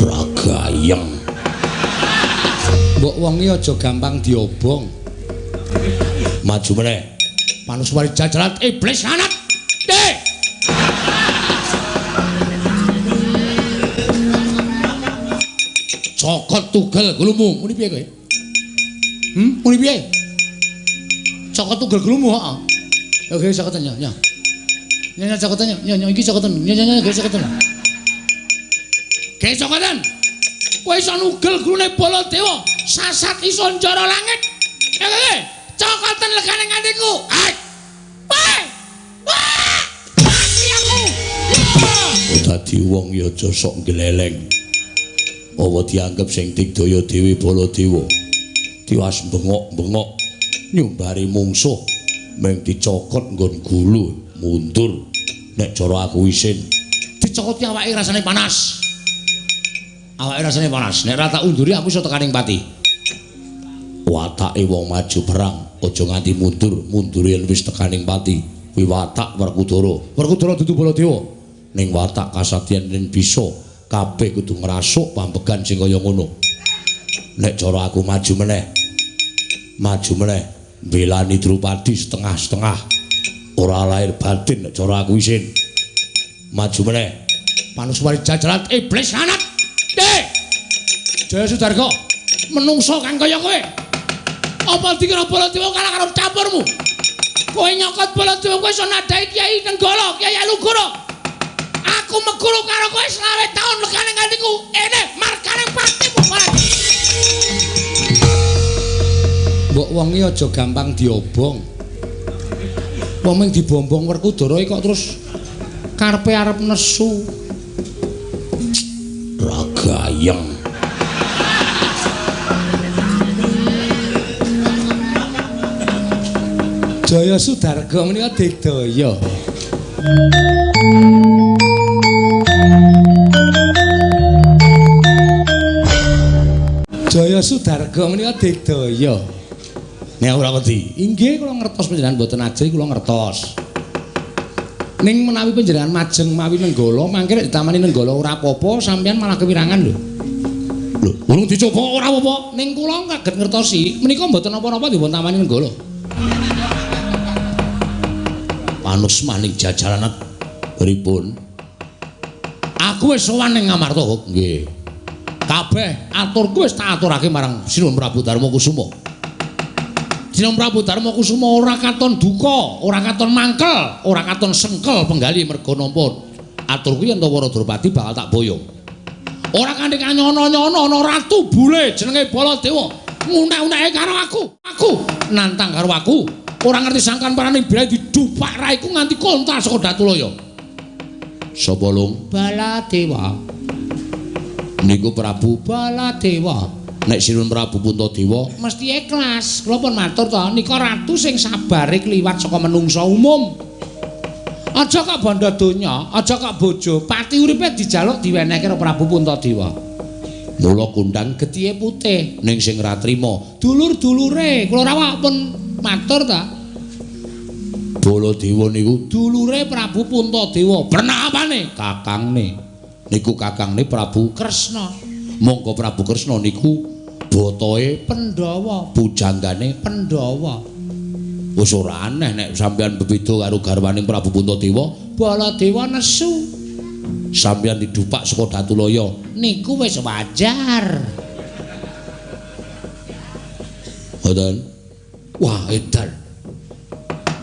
Ragayeng. Mbok wong iki aja gampang diobong. Maju meneh. Manuswari jajaran iblis anak. Cokot tugel gulumu, muni piye kowe? Muni piye? Cokot tugel gulumu, heeh. Oke, cokotan ya. Nya cokotan ya, iki cokotan. Nya cokotan. Ge cokotan. Kowe iso nugel gulune Baladewa, sasat iso njara langit. Oke, cokotan legane ngantiku. Hai. Mati aku. Dadi wong ya aja sok gleleng. Apa dianggep sing Digdaya Dewi Baladewa tiwas bengok-bengok nyumbari mungsuh meng dicokot nggon gulu mundur nek cara aku isin dicokoti awake rasane panas nek ra tak unduri aku iso tekaning pati watake wong maju perang aja nganti mundur yen wis tekaning pati kuwi watak Werkudara dudu Baladewa ning watak kasatyan yen bisa kabeh kudu ngrasuk pambegan sing kaya ngono. Nek cara aku maju meneh mbelani Drupadi setengah-setengah ora lahir batin nek cara aku isin. Maju meneh Manuswari jajaran iblis anak. Jaya Sudarga, menungso kang kaya kowe. Apa dikira Baladewa kalah karo campurmu? Kowe nyokot Baladewa kowe iso nadai Kyai Nenggala, Kyai Alugoro. Aku meguru karo kowe 20 taun legane ngantiku. Ene markane patimu Baladewa. Mbok wong iki aja gampang diobong. Wong ming dibombong Werkudara kok terus karepe arep nesu. Ragayeng. Jaya Sudarga menika digdaya. Jaya Sudarga menika digdaya. Nek ora wedi, inggih kula ngertos panjenengan mboten ajeng kula ngertos. Ning menawi panjenengan majeng mawi Nenggala, mangke nek ditamani Nenggala ora apa-apa, sampeyan malah kewirangan lho. Lho, urung dicoba ora apa-apa. Ning kula kaget ngertosi, menika mboten apa-apa dipun tamani Nenggala. Panus maning jajaran pripun? Aku wis sowan ning Ngamarta, nggih. Kabeh aturku wis tak aturake marang Sinuhun Prabu Darmakusuma. Sinuhun Prabu Darmakusuma ora katon duka, ora katon mangkel, ora katon sengkel penggali merga nampa aturku yen Wara Drupadi bakal tak boyong. Ora kanthi kanyono-nyono ana ratu bule jenenge Baladewa ngunek-uneke karo aku. Aku nantang karo aku. Ora ngerti sangkan parane bila didupak raiku nganti kontal saka Datulaya. Sapa lung? Baladewa. Niku Prabu Baladewa. Nek Sinuhun Prabu Puntadewa mesti ikhlas. Kula pun matur to, nika ratu sing sabare kliwat saka menungsa umum. Aja kok bandha donya, aja kok bojo, pati uripe dijaluk diwenehke karo Prabu Puntadewa. Mula kundang gethihe putih ning sing ra trima dulur-dulure. Kula rawuh pun matur ta. Baladewa niku dulure Prabu Puntadewa. Pernapane kakangne. Niku kakangne Prabu Kresna. Monggo Prabu Kresna niku botohe Pandhawa, bujanggane Pandhawa. Wis ora aneh nek sampeyan bebeda karo garwaning Prabu Puntadewa, Baladewa nesu. Sampeyan didupak saka Datulaya niku wis wajar. Ngoten. Wah, edan.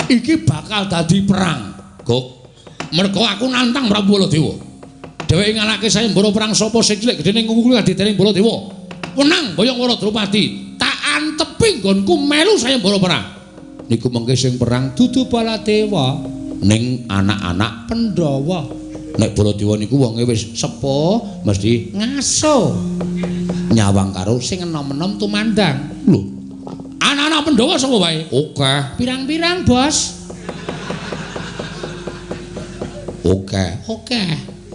Iki bakal dadi perang, Gok. Mergo aku nantang Prabu Baladewa. Dheweke ngalake sayembara perang sapa sing cilik gedene ngungkuli aditene Baladewa. Wenang boyong Wara Drupadi, tak antepi nggonku melu sayembara perang. Niku mengke sing perang dudu Baladewa ning anak-anak Pandhawa. Nek Baladewa niku wonge wis sepuh mesti ngaso. Nyawang karo sing enom-enom tumandang. Lho. Anak-anak Pandhawa sapa wae? Oke. Pirang-pirang, Bos? Oke.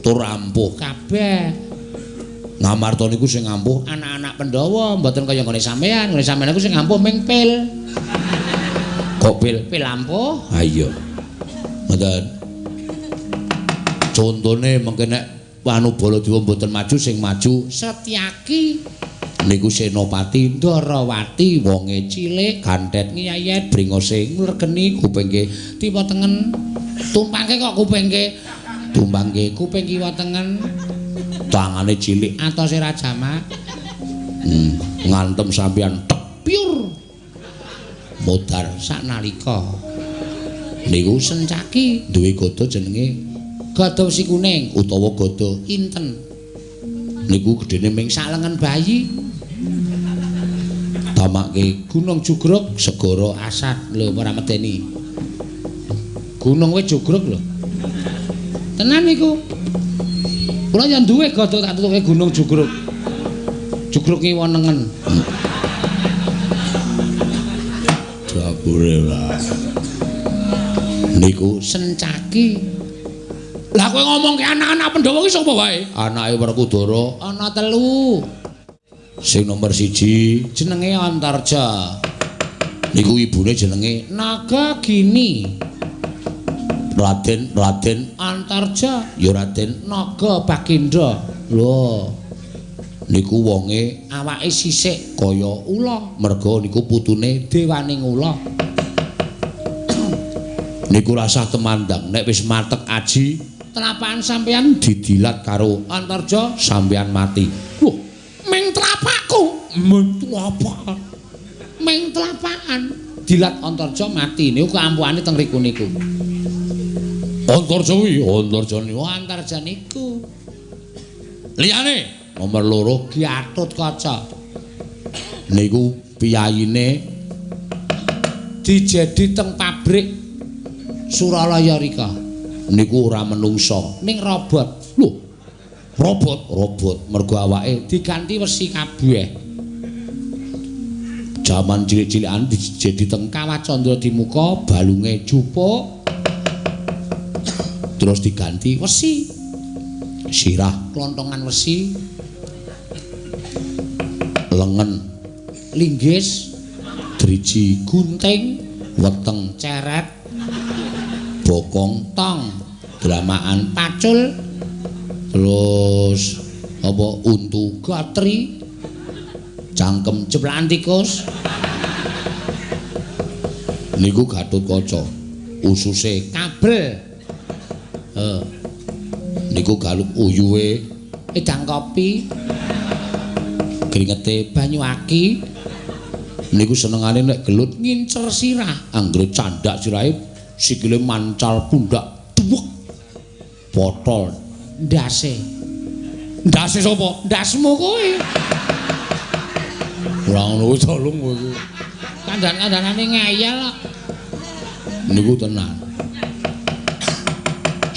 Tur ampuh kabeh. Ngamarta niku sing ampuh anak-anak Pandhawa, mboten kaya ngene sampean. Ngene sampean niku sing ampuh ming pil. Kok pil? Pil ampuh? Ha iya. Ngoten. Contone mengke nek Wanu Baladewa mboten maju sing maju Setyaki niku Senopati Ndarawati wonge cilik ganthet ngiyayet bringose ngregeni kupingke tiba tengen tumpangke kok kupingke tumbangke kuping kiwa tengen tangane cilik atose Rajama ngantem sampeyan tepyur modar saknalika niku Sencaki duwe gada jenenge Gada Wesi Kuning utawa gada Inten niku gedene ming salengen bayi tamake Gunung Jugruk segara asat lho ora medeni gunung wis jugruk lho tenan niku kula ya duwe gada tak tutuke Gunung Jugruk jugruk kiwa nengen dapure lah niku Sencaki. Lah kowe ngomong ke anak-anak Pandhawa ki sapa wae? Anake Werkudara ana 3. Sing nomor 1 jenenge Antarja. Niku ibune jenenge Nagagini. Raden Antarja ya Raden Naga Bagindra. Lho. Niku wonge awake sisik kaya ula, merga niku putune Dewaning Ula. Niku rasah temandang nek wis matek aji telapakan sampean didilat karo Antarja sampean mati. Wah, meng telapakku. Meng telapakan dilat Antarja mati. Niku keampuane teng riku niku. Antarja niku. Liyane nomor 2 Ki Atutkaca. Niku piyayine dijedi teng pabrik Suralaya rika. Niku ora menungso ning robot. Lho, robot mergo awake diganti wesi kabeh. Jaman cilik-cilikan dijedi teng Kawah Candra Dimuka balunge jupuk terus diganti wesi. Sirah klontongan wesi. Lengen linggis, driji gunting, weteng ceret, bokong tong, dramaan pacul, terus apa untu gatri, cangkem jeplakan tikus. Niku Gatotkaca, ususe kabel. Niku galup uyuhe edang kopi. Kringete banyu aki. Niku senengane nek gelut ngincer sirah, anggere candhak sirahe sikile mancal pundak duwek. Potol ndase. Ndase sapa? Ndasmu kowe. Ora ngono wis tolong kowe. Kandhan-kandhanane ngeyel kok. Niku tenan.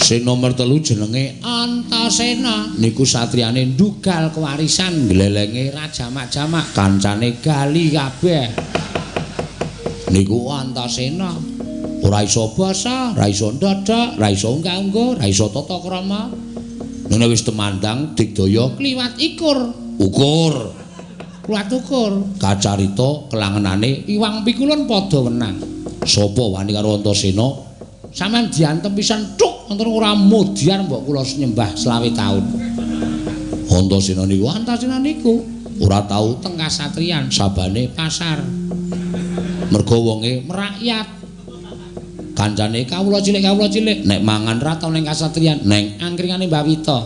Sing nomor 3 jenenge Antasena. Niku satriyane ndugal kewarisan glelenge Rajamak-jamak, kancane gali kabeh. Niku Antasena. Ora iso basa, ora iso ndadak, ora iso unggah-ungguh, ora iso tata krama. Nek wis temandang digdaya kliwat ukur. Kliwat ukur. Kacarita kelangenane Iwang Pikulun padha wenang. Sapa wani karo Antasena? Sampeyan diantem pisan tuk wonten ora mudyan mbok kula nyembah 20 taun. Antasena niku ora tau teng kasatriyan, sabane pasar. Mergo wonge merakyat. Kancane kawula cilik nek mangan ra tau ning kasatriyan, ning angkringane Mbak Wita.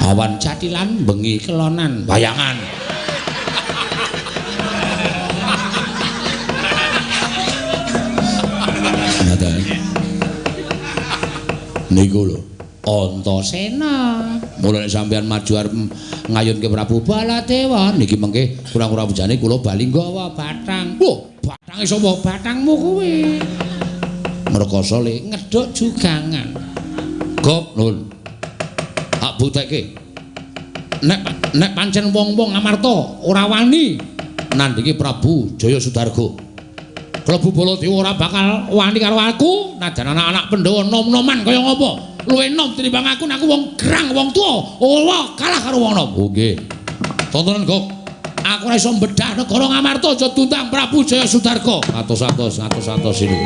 Awan catilan bengi kelonan bayangan. Niku lho Antasena. Mula nek sampeyan maju arep ngayunke Prabu Baladewa niki mengke kurang-kurang bujane kula bali nggawa bathang. Wah, bathange sapa? Bathangmu kowe. Merkoso le ngedhuk jugangan. Gop nun. Tak butekke. Nek pancen wong-wong Amarta ora wani nandhingi Prabu Jaya Sudarga. Prabu Baladewa ora bakal wani karo aku, najan anak-anak Pandhawa nom-noman kaya ngopo. Luwih nom tinimbang aku, aku wong gerang, wong tuwa. Ora kalah karo wong nom. Oh nggih. Tontonan kok. Aku ora iso mbedah negara Ngamarta aja tuntang Prabu Jaya Sudarga. Atos ini.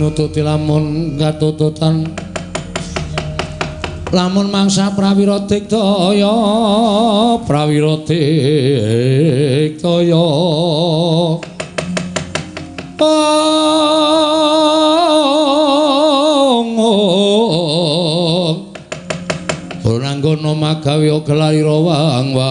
nututi lamun katututan lamun mangsa prawira diktaya Nanggono magawe gelarira wang-wang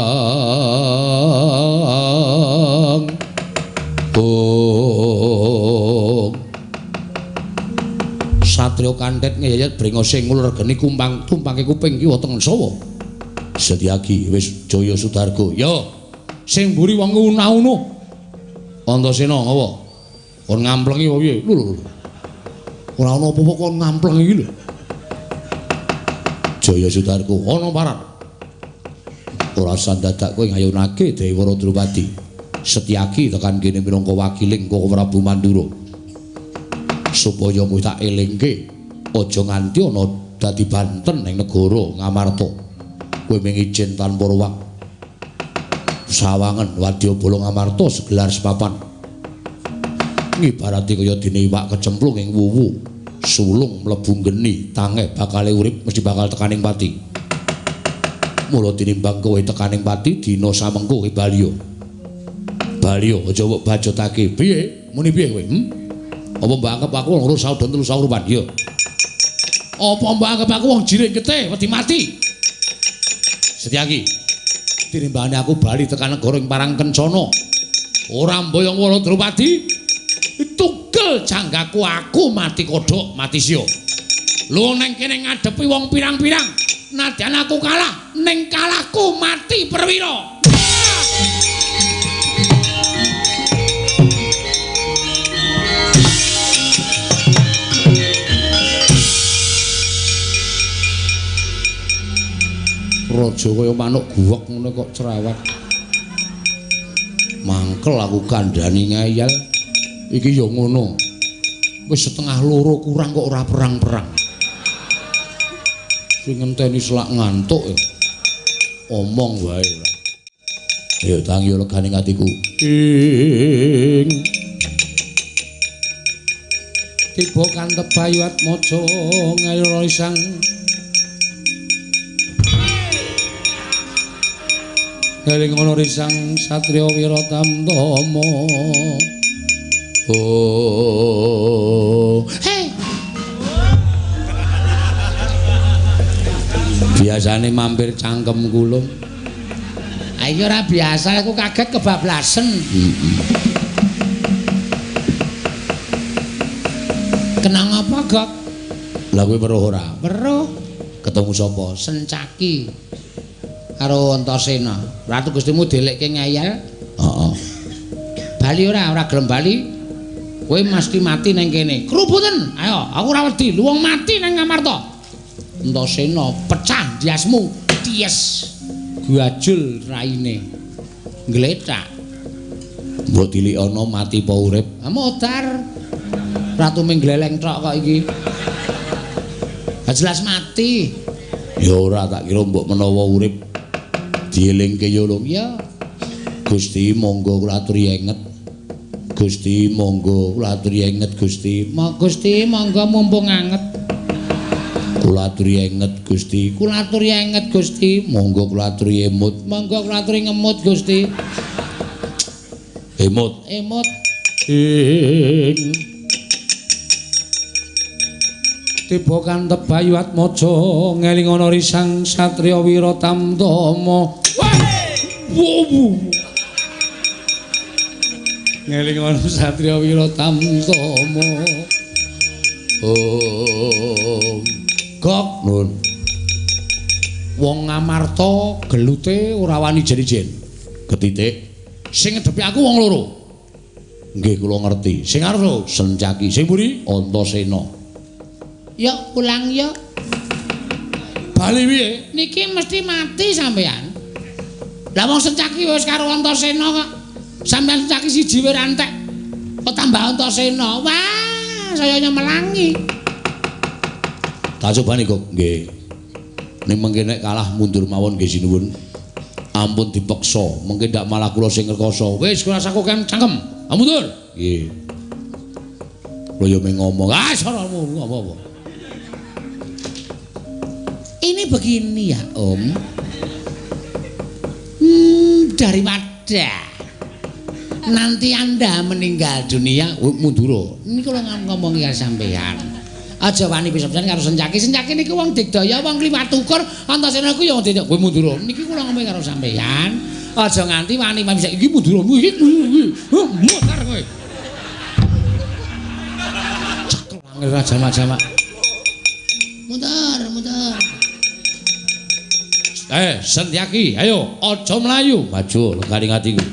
Satrio Kanthet ngeyayat brengose ngulur geni kumpang tumpake kuping kiwa tengen sawa Setyaki wis Jaya Sudarga yo sing mburi wong una-una Antasena apa kon ngamplengi apa piye lho ora ana apa-apa kon ngamplengi iki lho Jaya Sudarga ana parat ora sandadak kowe ngayunake Dewara Drupadi Setyaki tekan kene minangka wakiling Koko Prabu Mandura supaya kowe tak elingke aja nganti ana dadi banten ning negara Ngamarta kowe mung ijin tanpa ruwak sawangen Wadyabala Ngamarta segelar sepapan ngibarati kaya dene iwak kecemplung ing wuwu sulung mlebu geni tange bakale urip mesti bakal tekaning pati mula tinimbang kowe tekaning pati dina samengko kowe Balya aja mbok bajotake piye muni piye kowe apa mbok anggap aku wong loro saudon telu saurupan ya apa mbok anggap aku wong jiring getih wedi mati Setyaki tinimbangane aku bali tekan negara ing Parang Kencana ora mboyong Wara Drupadi tugel janggaku aku mati kodhok mati sia lho neng kene ngadepi wong pirang-pirang nadyan aku kalah ning kalahku mati perwira raja kaya manuk guwek ngono kok cerewet mangkel aku kandhani ngayal iki ya ngono wis setengah loro kurang kok ora perang-perang sing ngenteni selak ngantuk ya omong wae ora ya tangi legane atiku ing tiba kantep bayu atmaja ngaira isang eling ana risang satriya Wiratamtama hey biasane mampir cangkem kulum ayo ora biasa aku kaget kebablasen kenang apa Gok lha kowe weruh ora weruh ketemu sapa Sencaki karo Antasena ratu Gustimu delekke ngayal heeh bali ora gelem bali kowe mesti mati nang kene. Kerubutan. Ayo, aku ora wedi. Wong mati nang Ngamarta. Antasena pecah diasmu. Ties. Guajul raine. Gletak. Mbok tilikana mati apa urip? Modar. Ratu ming gleleng tok kok iki. Jelas mati. Ya ora tak kira mbok menawa urip dielingke ya lho. Ya. Gusti monggo kula aturi enget. Gusti monggo kula aturi enget Gusti. Gusti monggo mumpung anget. Kula aturi enget Gusti. Kula aturi enget Gusti. Monggo kula aturi emut. Monggo kula aturi ngemut Gusti. Emut. Tiba kantep bayu atmaja ngeling ana risang satriya Wiratamtama. Ngeling ana satriya Wiratamtama. Gok nun. Wong Ngamarta gelute ora wani jen-jen. Ketitik. Sing ngedepi aku wong loro. Nggih kula ngerti. Sing arep Sencaki, sing mburi Antasena. Ya pulang ya. Bali piye? Niki mesti mati sampean. Lah wong Sencaki wis karo Antasena kok. Sampeyan Sencaki siji wae rantek. Kok tambah Antasena. Wah, saya nyemelangi. Tak cobani kok, nggih. Ning mengke nek kalah mundur mawon nggih sinuwun. Ampun dipeksa, mengke ndak malah kula sing ngrekoso. Wis kula saku kan cangkem. Mundur. Nggih. Lho ya ngomong. Ah, sonomu apa-apa. Ini begini ya, Om. Daripada nanti Anda meninggal dunia, mundur. Ini kalau ngomong karo sampean. Aja wani pisan karo Senjaki. Senjaki niku wong digdaya, wong kliwat ukur, antasena ku ya dene kowe mundur. Niki kula ngomong karo sampean. Aja nganti wani bisa iki mundur. Iki mutar kowe. Cekel angel jama-jama. Mutar. Senjaki, ayo aja mlayu, maju garing atiku.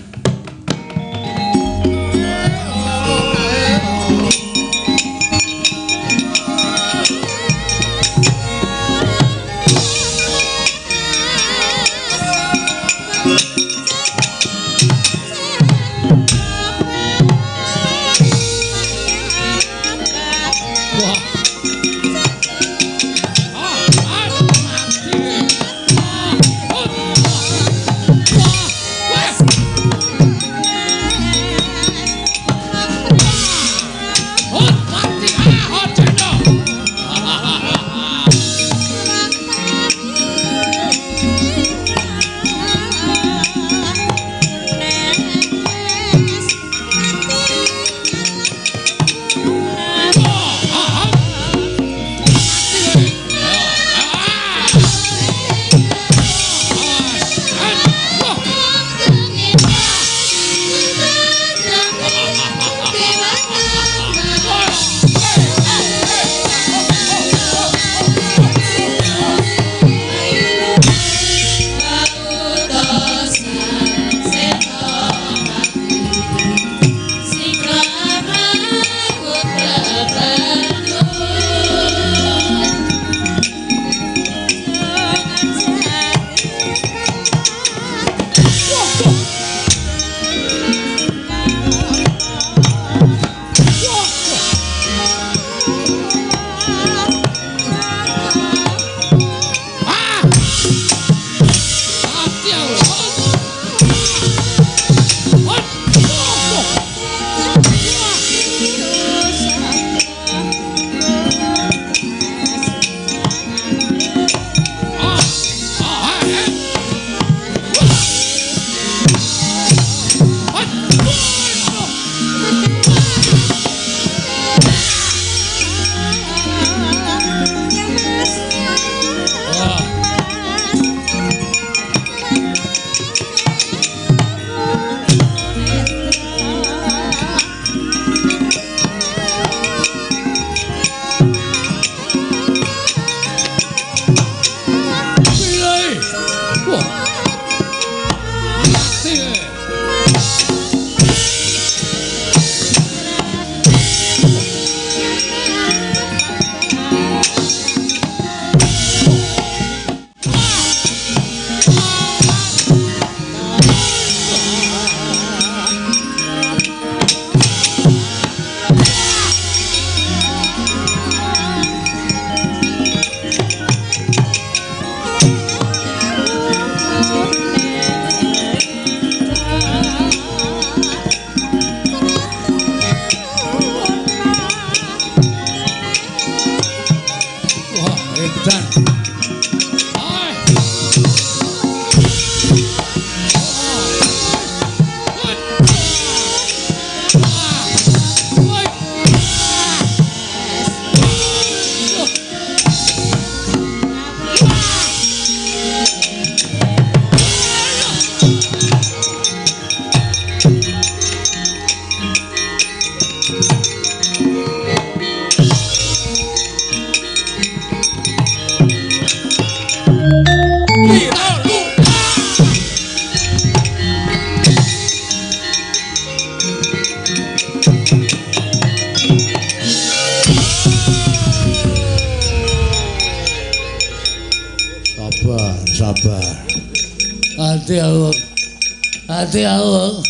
Ati aku.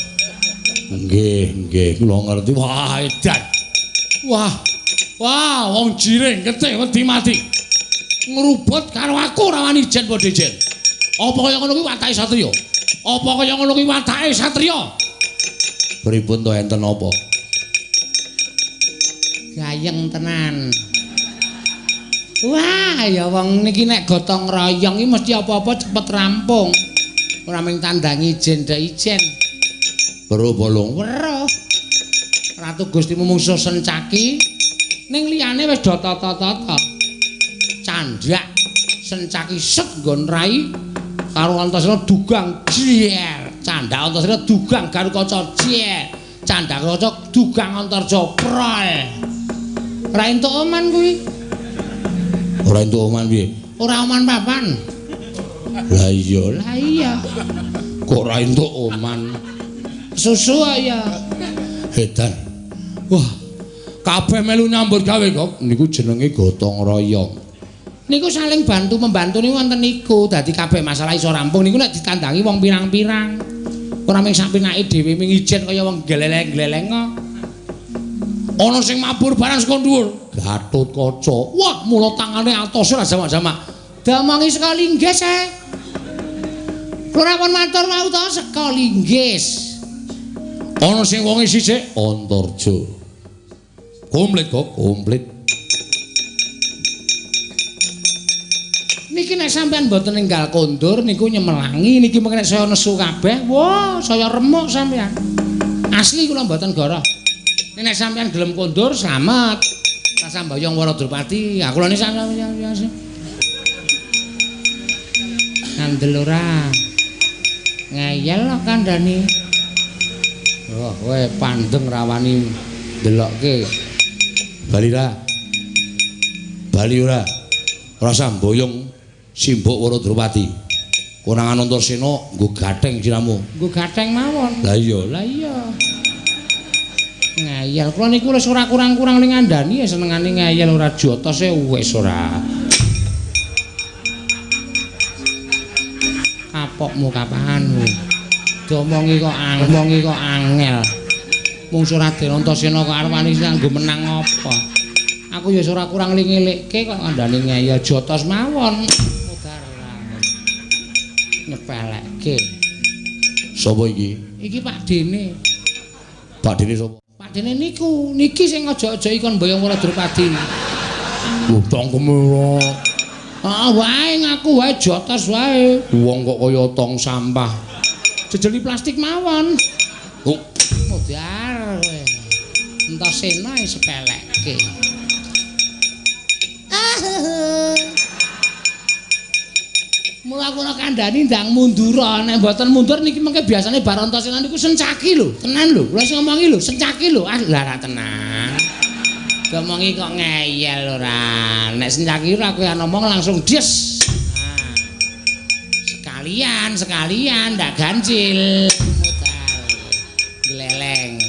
Nggih, kula ngerti. Wah, edan. Wah, wong jiring ketik wedi mati. Ngrubut karo aku ora wani jen padha jen. Apa kaya ngono kuwi watake satriya? Apa kaya ngono kuwi watake satriya? Pripun to enten apa? Gayeng tenan. Wah, ya wong niki nek gotong royong iki mesti apa-apa cepet rampung. Ora mung tandangi ijen ndak ijen. Weruh bolong. Weruh. Ratu Gusti mungsuh sencaki ning liyane wis do tata-tata. Candhak sencaki set nggon rai karo Antasena dugang jer. Candhak Antasena dugang Garukaca jer. Candhak Garukaca dugang Antarja prol. Ora entuk oman kuwi. Ora entuk oman piye? Ora oman papan. Lah iya. Lah iya. Kok ora entuk oman? Susu ya. Edan. Wah, kabeh melu nyambut gawe kok. Niku jenenge gotong royong. Niku saling bantu membantu niku wonten niku. Dadi kabeh masalah iso rampung niku nek ditandangi wong pirang-pirang. Ora mung sak pinake dhewe ming ijen kaya wong gleleng-gleleng kok. Ana sing mabur barang saka dhuwur. Gatotkaca. Wah, mula tangane atos ora jamak-jamak. Damangi sekali nggih, Ora kon matur mau to sekali nggih. Ana sing wonge sisik Antarja. Komplit kok, komplit. Niki nek sampean mboten ninggal kondur niku nyemelangi niki mengko nek saya nesu kabeh, wah saya remuk sampean. Asli kula mboten goroh. Nek sampean gelem kondur slamet. Sasambayong Waradrupati. Aku lho sampean. Ngandel ora. Ngeyel kok kandhani. Wah, kowe pandeng rawani ndelokke. Bali ra. Bali ora. Rasa mboyong Simbok Waradrupati. Konangan Antasena nggo gatheng siramu. Nggo gatheng mawon. Lah iya. Lah iya. Ngayal kula niku wis ora kurang-kurang ning ngandani ya senengane ngayal ora jotose wis ora. Kapokmu kapahan kowe. Diomongi kok angel. Mungsuh Raden Antasena kok arep wani nganggo menang apa? Aku ya ora kurang ngelikke kok kandhane ngayal jotos mawon. Mudar nyepelekke. Sapa iki? Iki Pak Dene. Pak Dene sapa? Pak Dene niku, niki sing aja-aja ikon mboyong Waradrupati. Tongkeme ora. Wae ngaku wae jotos wae. Wong kok kaya tong sampah. Jejeli plastik mawon. Oh, Mudar kowe. Antasena sepelekke. Mula kula kandhani ndang mundur nek mboten mundur niki mengke biasane bar Antasena niku sencaki lho, tenan lho. Kula sing ngomongi lho, sencaki lho. Ah, lah ra tenan. Ngomongi kok ngeyel ora. Nek sencaki ora kowe ngomong langsung des. Sekalian ndak ganjil. Mutar. Gleleng.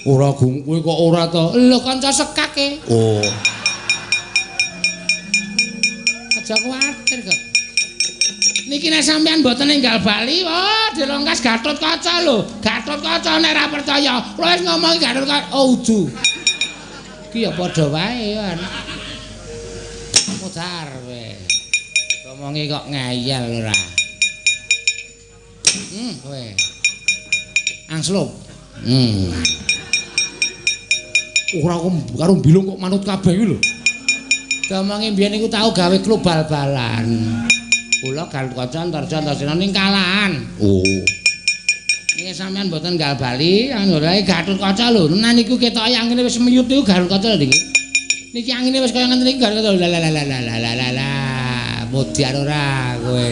ora gung kowe kok ora to. Lho kanca sekake. Oh. Aja kuwatir kok. Niki nek sampean mboten ninggal Bali, oh dilongkas Gatotkaca lho. Gatotkaca nek ora percaya, kula wis ngomongi Gatotkaca. Oh udu. Ki ya padha wae kan. Mudar kowe. Ngomongi kok ngeyel ora. Kowe. Angslup. Ora karo bilung kok manut kabeh iki lho. Ngomongi mbiyen iku tau gawe klub bal-balan. Kula Gatotkaca Antarja ning kalahan. Oh. Niki sampean mboten nggal Bali, anu lha Gatotkaca lho. Nah niku ketoke angine wis meyut niku Gatotkaca lho niki. Niki angine wis kaya ngene iki Gatotkaca. La. Modiar ora kowe.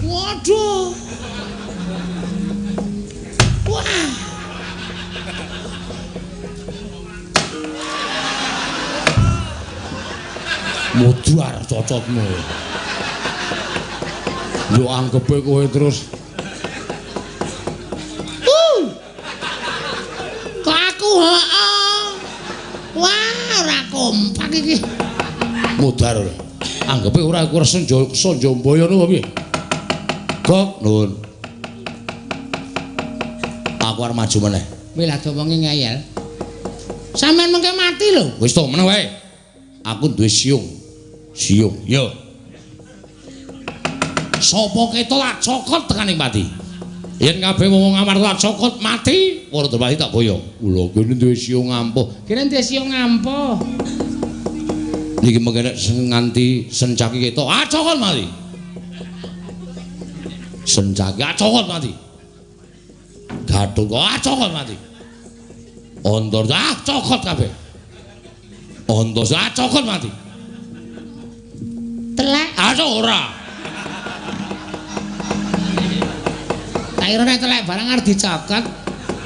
Waduh. Wah. Modiar cocotmu. Yo anggepe kowe terus. Kok aku heeh. Wah, ora kompak iki. Mudar. Anggepe ora iku Sanjaya Mbayana piye? Gok, nuwun. Aku arep maju meneh. Kowe lha domongi ngeyel. Sampeyan mengke mati lho. Wis to meneh wae. Aku duwe siung. Siung, yo. Sapa keto lak cokot tekaning pati. Yen kabeh wong Amarta cokot mati, para Drupadi tak boyo. Kula kene duwe siung ngampuh. Kene duwe siung ngampuh. Niki mengene nganti Sencaki ketok. Cokot mati. Sencaki cokot mati. Gathut cokot mati. Ondor cokot kabeh. Ontos cokot mati. Telek ora. Kira nek telek barang arep dicokot.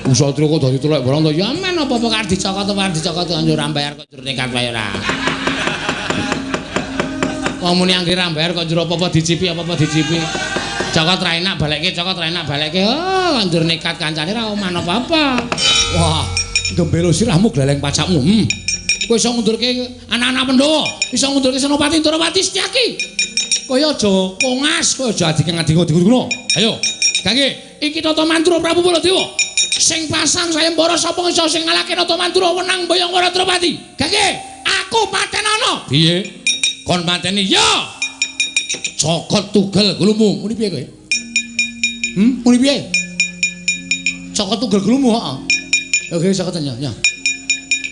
Usatria kok dadi telek barang to ya men apa-apa arep dicokot anjur ra bayar kok jero nekat wae ora. Wong muni anggere ra bayar kok jero apa-apa dicipi. Cokot ra enak balekke. Oh, anjur nekat kancane ra oman apa-apa. Wah, gembelo sirahmu gleleng pacakmu. Kowe iso ngundurke anak-anak Pandhawa, iso ngundurke Senopati Ndrawati Setyaki. Kaya aja kongas, kaya aja ading-ading. Ayo, Kangge, iki Tata Mantura Prabu Baladewa. Sing pasang sayembara sapa iso sing ngalahke Tata Mantura wenang boyong ora Ndrawati. Kangge, aku patenana. Piye? Kon pateni ya. Cokot tugel gulumu. Muni piye kowe? Muni piye? Cokot tugel gulumu, heeh. Oke, cokotan ya.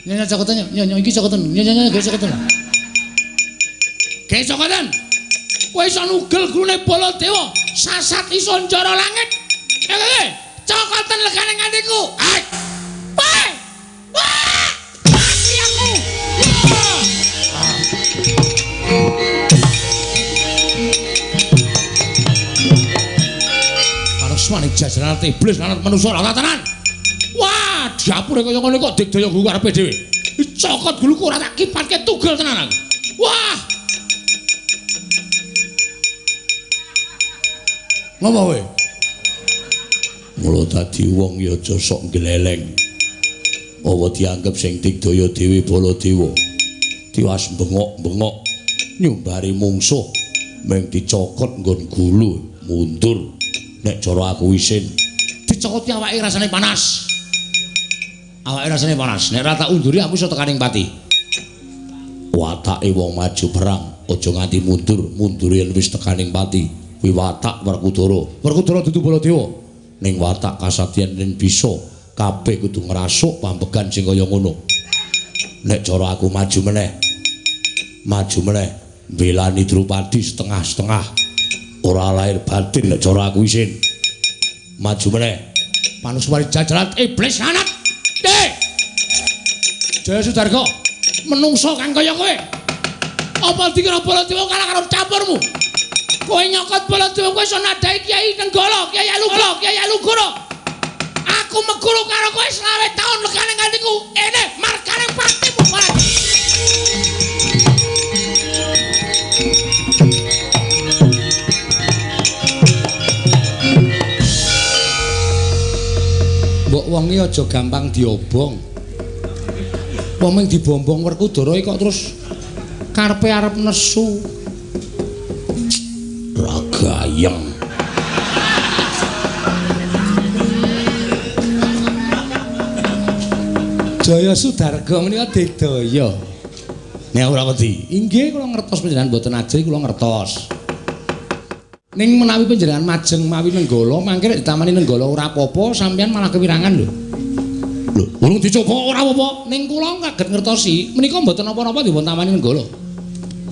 Nyanyi cokotan ya. Nyanyi iki cokotan. Nyanyi cokotan. Ge cokotan. Kowe iso nugel gulune Baladewa, sasat iso njara langit. Cokotan legane ngantiku. Wah! Mati aku. Manik jajaran iblis lan manusa ora tatanan. Wah, diapure kaya ngene kok digdaya guru karepe dhewe. Cokot guluku ora tak kipatke tugel tenan aku. Wah. Ngopo kowe? Mula dadi wong ya aja sok gleleng. Apa dianggep sing digdaya dhewe Baladewa. Tiwas bengok-bengok nyumbari mungsuh meng dicokot nggon gulu mundur. Nek cara aku isin dicokoti awake rasane panas. Nek ora tak unduri aku iso tekaning pati. Watake wong maju perang aja nganti mundur yen wis tekaning pati. Kuwi watak Werkudara dudu Baladewa. Ning watak kasatyan yen bisa kabeh kudu ngrasuk pambegan sing kaya ngono. Nek cara aku maju meneh mbelani Drupadi setengah-setengah. Ora lahir batin nek cara aku isin. Maju meneh. Panuswari jajaran iblis anak. Jaya Sudarga, menungso kang kaya kowe. Apa dikira Baladewa kalah karo campurmu? Kowe nyokot Baladewa kowe iso nadai Kyai Nenggala, Kyai Alugara. Aku meguru karo kowe selawe taun legane ngantiku. Ene margane patimu barang. Mbok wong iki aja gampang diobong. Wong ming dibombong Werkudara kok terus karepe arep nesu. Ragayeng. Jaya Sudarga menika dedaya. Nek ora wedi. Inggih kula ngertos panjenengan mboten ajri kula ngertos. Ning menawi panjenengan majeng mawi Nenggala, mangke nek ditamani Nenggala ora apa-apa, sampeyan malah kewirangan lho. Lho, urung dicoba ora apa-apa. Ning kula kaget ngertosi, menika mboten napa-napa dipun tamani Nenggala.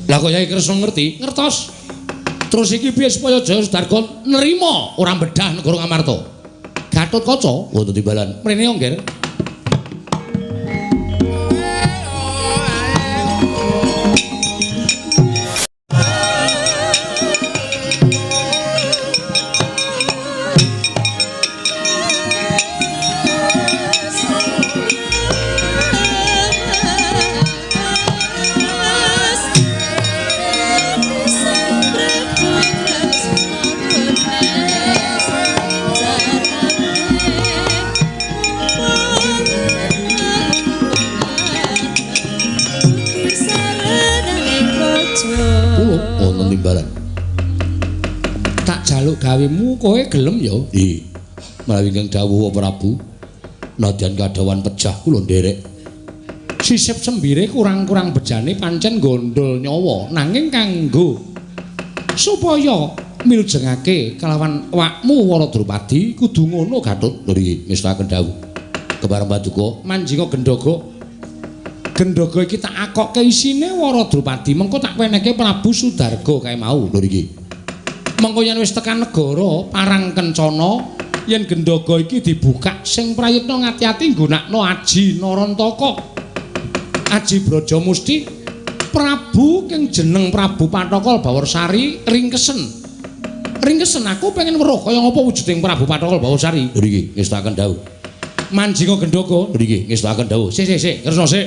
Lah kok Kyai Kresna ngerti? Ngertos. Terus iki piye supaya Jaya Sudarga nerima ora bedah negara Ngamarta? Gatotkaca wonten timbalan. Mrene yo, Nggih. Gawemu kowe gelem ya? Nggih. Menawi ingkang dawuh Prabu, nadyan kadawan pejah kula nderek. Sisip sembire kurang-kurang bejane pancen gondol nyawa, nanging kanggo supaya milujengake kelawan awakmu Wara Drupadi kudu ngono Gatut. Lho iki ngestaken dawuh. Kebareng Paduka manjing Gendhaga. Gendhaga iki tak akokke isine Wara Drupadi, mengko tak wenehke Prabu Sudarga kae mau. Lho iki. Mengko yen wis tekan negara Parang Kencana, yen Gendhaga iki dibukak sing prayitna ngati-ati nggunakno Aji Narantaka. Aji Brajamusti Prabu kang jeneng Prabu Pathokol Bawarsari ringkesen. Ringkesen aku pengen weruh kaya ngapa wujuding Prabu Pathokol Bawarsari. Lho iki ngestaken dawuh. Manjing Gendhaga. Lho iki ngestaken dawuh. Sik, Kresna sik.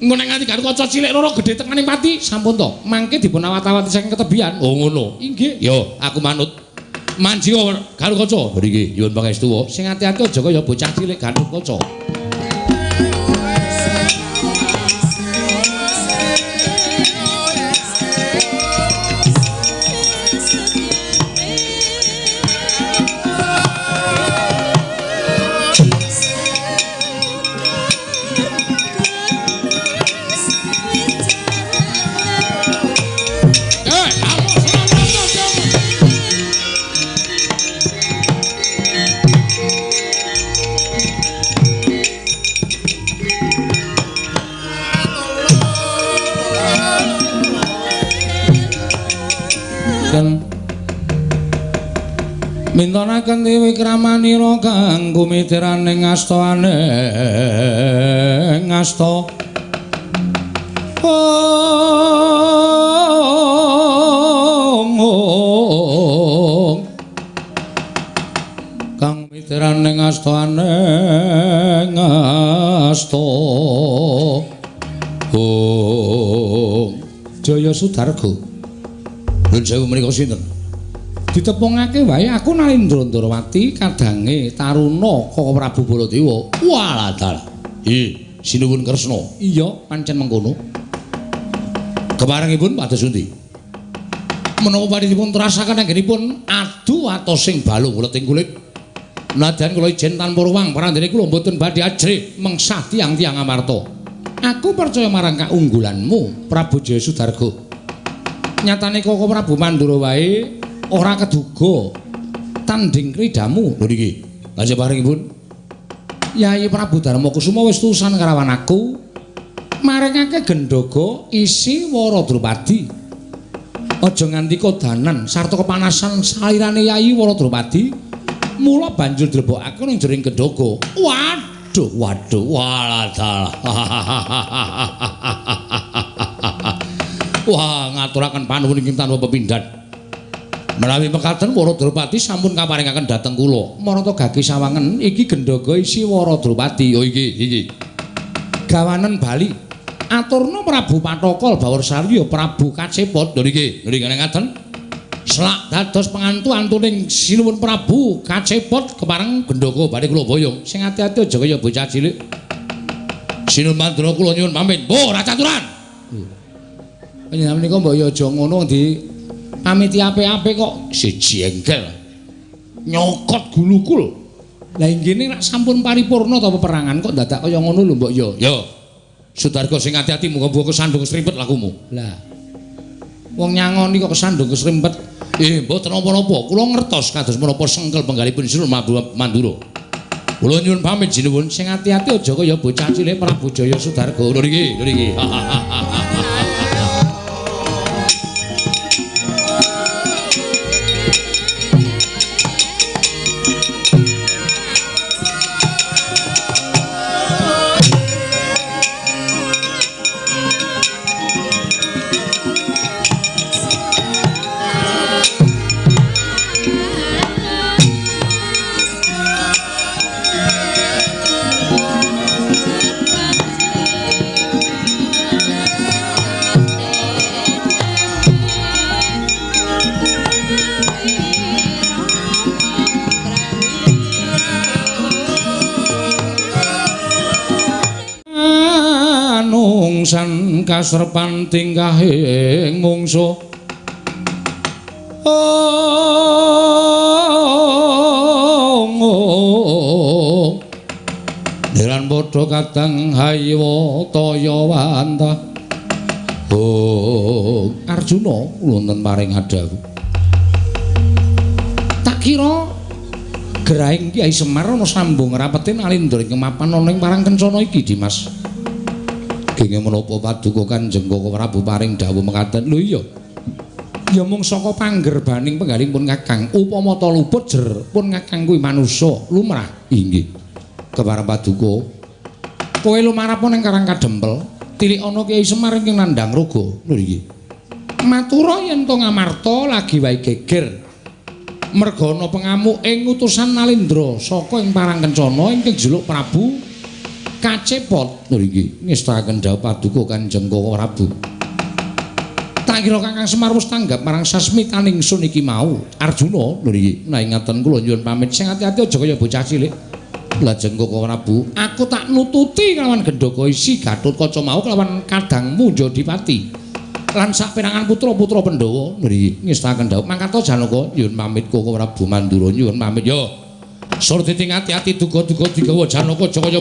Engko nek nganti kaca cilik loro gedhe tekaning pati sampun to. Mangke dipun awat-awati saking ketebian. Oh ngono. Inggih. Yo, aku manut. Manjing Galukaca. Lho iki nyuwun pangestu. Sing ati-ati aja kaya bocah cilik Galukaca. Mintonaken Dewi Kramanira kang kumitiraning astane ngasta kang kumitiraning astane ngasta Jaya Sudarga. Nuwun sewu menika sinten? Ditepungake wae aku Narendra Ndrawati kadange taruna Koko Prabu Baladewa. Walah dalah. Sinuwun Kresna. Iya, pancen mengkono. Keparengipun pados pundi? Menapa panjenenganipun trasaken anggenipun adu atosing balung leting kulit. Nadyan kula ijen tanpa ruwang parandene kula mboten badhe ajrih mengsah tiang-tiang amarta. Aku percaya marang kaunggulanmu Prabu Jaya Sudarga. Nyatane Koko Prabu Mandura wae ora keduga tanding kridamu. Lho niki. Lah sabarengipun Yai Prabu Darmakusuma wis tusan karawan aku maringake Gendhaga isi Wara Drupadi. Aja nganti kodanan sarta kepanasan salirane Yai Wara Drupadi. Mula banjur dilebokake ning jering Gendhaga. Waduh, walah dalah. Wah, ngaturaken panuwun ing tanpa pepindhan. Menawi mekaten Wara Drupadi sampun kaparingaken dhateng kula. Marata gage sawangen iki Gendhaga isi Wara Drupadi. Oh iki. Gawanen bali. Aturna Prabu Pathokol Bawarsari ya Prabu Kacepot. Lho niki ngaten. Selak dados pengantu-antuning Sinuwun Prabu Kacepot kepareng Gendhaga badhe kula boyong. Sing ati-ati aja kaya bocah cilik. Sinuwun Mandura kula nyuwun pamit. Mbah racaturan. Panjenengan menika mbok ya aja ngono di pamiti apik-apik kok siji engkel nyokot gulukul. Lah nggene nek sampun paripurna ta peperangan kok dadak kaya ngono lho mbok ya. Ya. Sudarga sing ati-ati muga-muga kesandung kesrimpet lakumu. Lah. Wong nyangoni kok kesandung kesrimpet. Mboten napa-napa. Kula ngertos kados menapa sengkel penggalipun Sinuwun Mandura. Kula nyuwun pamit jinuwun sing ati-ati aja kaya bocah cilik Prabu Jaya Sudarga. Lho niki. San kasrepan tingkahing mungsuh Deran padha kadang haywa taya wantah Arjuna wonten paring adawu tak kira Graing Kyai Semar ana sambung rapetin Alindra ing mapan ana ing parang kencana iki Dimas. Genge menapa paduka Kanjeng Koko Prabu paring dawuh mekaten. Lho iya. Ya mung saka panggerbaning penggaling pun Kakang, upama ta luput jer pun Kakang kuwi manusa lumrah. Inggih. Kepareng paduka. Kowe lumarapun ing Karang Kadempel, tilik ana Kyai Semar ing nandhang raga. Lho iki. Matura yen to Ngamarta lagi wae geger. Merga ana pengamuk ing utusan Nalindra saka ing parang kencana ing jeluk Prabu Kacepot. Lho iki ngestakaken dawuh paduka Kanjeng Koko Prabu. Tak kira Kakang Semar wis tanggap marang sasmitaning sun iki mau. Arjuna lho iki nah ngaten kula nyuwun pamit sing ati-ati aja kaya bocah cilik. Lajeng Koko Prabu, aku tak nututi kelawan Gendaka isi Gatotkaca mau kelawan kadangmu Jodipati. Lan saperangan putra-putra Pandhawa mriki ngestakaken dawuh mangkata Janaka nyuwun pamit Koko Prabu Mandura nyuwun pamit yo. Sur diting ati-ati duga-duga digawa Janaka Jaya